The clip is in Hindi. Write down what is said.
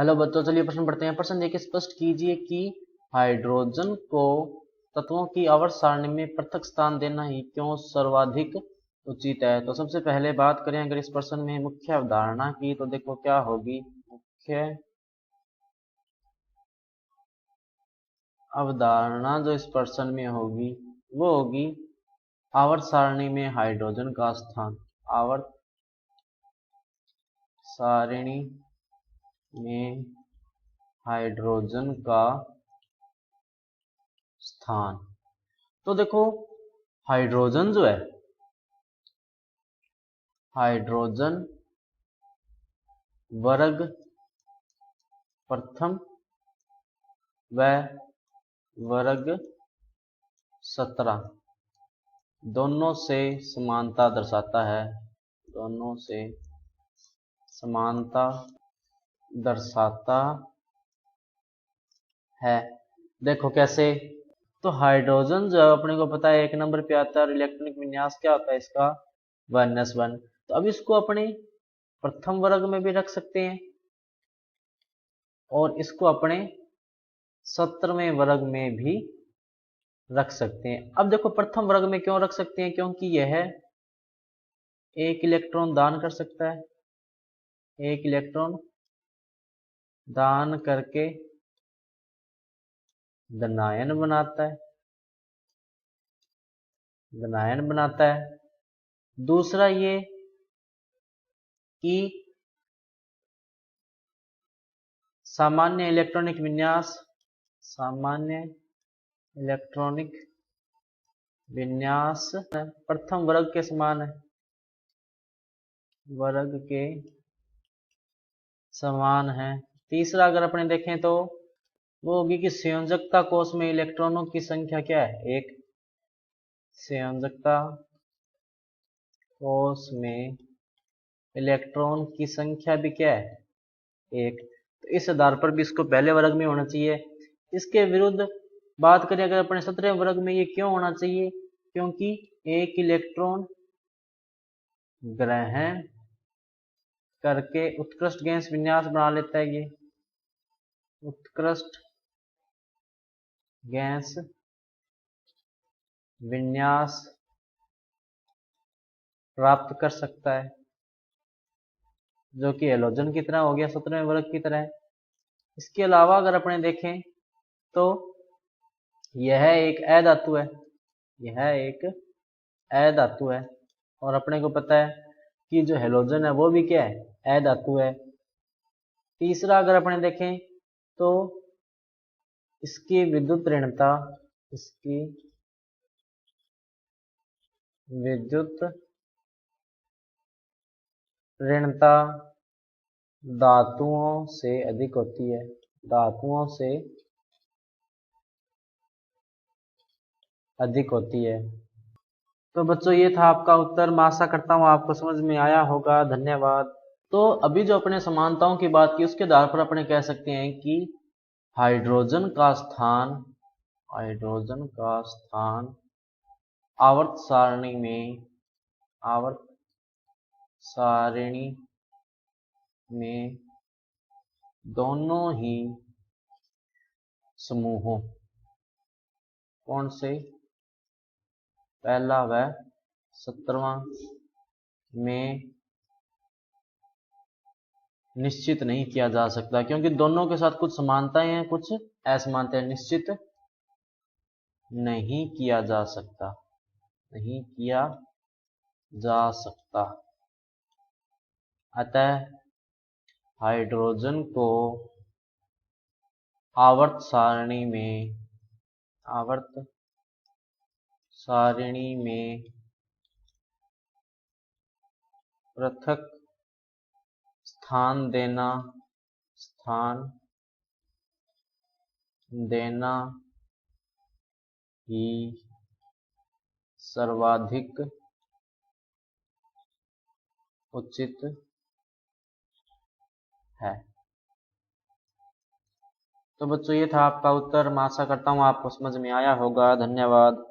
हेलो बच्चों, चलिए प्रश्न पढ़ते हैं। प्रश्न देखिए, स्पष्ट कीजिए कि हाइड्रोजन को तत्वों की आवर्त सारणी में पृथक स्थान देना ही क्यों सर्वाधिक उचित है। तो सबसे पहले बात करें अगर इस प्रश्न में मुख्य अवधारणा की, तो देखो क्या होगी। मुख्य अवधारणा जो इस प्रश्न में होगी वो होगी आवर्त सारणी में हाइड्रोजन का स्थान। आवर्त सारणी में हाइड्रोजन का स्थान। तो देखो, हाइड्रोजन जो है, हाइड्रोजन वर्ग प्रथम व वर्ग 17 दोनों से समानता दर्शाता है। दोनों से समानता दर्शाता है। देखो कैसे। तो हाइड्रोजन जो अपने को पता है 1 नंबर पे आता है। इलेक्ट्रॉनिक विन्यास क्या होता है इसका, 1s1। तो अब इसको अपने प्रथम वर्ग में भी रख सकते हैं और इसको अपने 17वें वर्ग में भी रख सकते हैं। अब देखो, प्रथम वर्ग में क्यों रख सकते हैं, क्योंकि यह 1 इलेक्ट्रॉन दान कर सकता है। 1 इलेक्ट्रॉन दान करके धनायन बनाता है। धनायन बनाता है। दूसरा ये कि सामान्य इलेक्ट्रॉनिक विन्यास, सामान्य इलेक्ट्रॉनिक विन्यास प्रथम वर्ग के समान है। वर्ग के समान है। तीसरा अगर अपने देखें तो वो होगी कि संयोजकता कोष में इलेक्ट्रॉनों की संख्या क्या है, 1। संयोजकता कोष में इलेक्ट्रॉन की संख्या भी क्या है, 1। तो इस आधार पर भी इसको पहले वर्ग में होना चाहिए। इसके विरुद्ध बात करें अगर अपने 17वें वर्ग में, ये क्यों होना चाहिए, क्योंकि 1 इलेक्ट्रॉन ग्रहण करके उत्कृष्ट गैस विन्यास बना लेता है। ये उत्कृष्ट गैस विन्यास प्राप्त कर सकता है, जो कि हैलोजन की तरह हो गया, 17वें वर्ग की तरह। इसके अलावा अगर अपने देखें तो यह एक अधातु है। यह एक अधातु है और अपने को पता है कि जो हैलोजन है वो भी क्या है, अधातु है। तीसरा अगर अपने देखें तो इसकी विद्युत ऋणता, इसकी विद्युत ऋणता धातुओं से अधिक होती है। धातुओं से अधिक होती है। तो बच्चों ये था आपका उत्तर। मैं आशा करता हूँ आपको समझ में आया होगा। धन्यवाद। तो अभी जो अपने समानताओं की बात की उसके आधार पर अपने कह सकते हैं कि हाइड्रोजन का स्थान, हाइड्रोजन का स्थान आवर्त सारणी में, आवर्त सारणी में दोनों ही समूहों, कौन से, पहला व 17वां में निश्चित नहीं किया जा सकता, क्योंकि दोनों के साथ कुछ समानताएं हैं, कुछ असमानताएं। निश्चित नहीं किया जा सकता, नहीं किया जा सकता। अतः हाइड्रोजन को आवर्त सारणी में, आवर्त सारणी में पृथक स्थान देना, स्थान देना ही सर्वाधिक उचित है। तो बच्चों ये था आपका उत्तर। मैं आशा करता हूँ आपको समझ में आया होगा। धन्यवाद।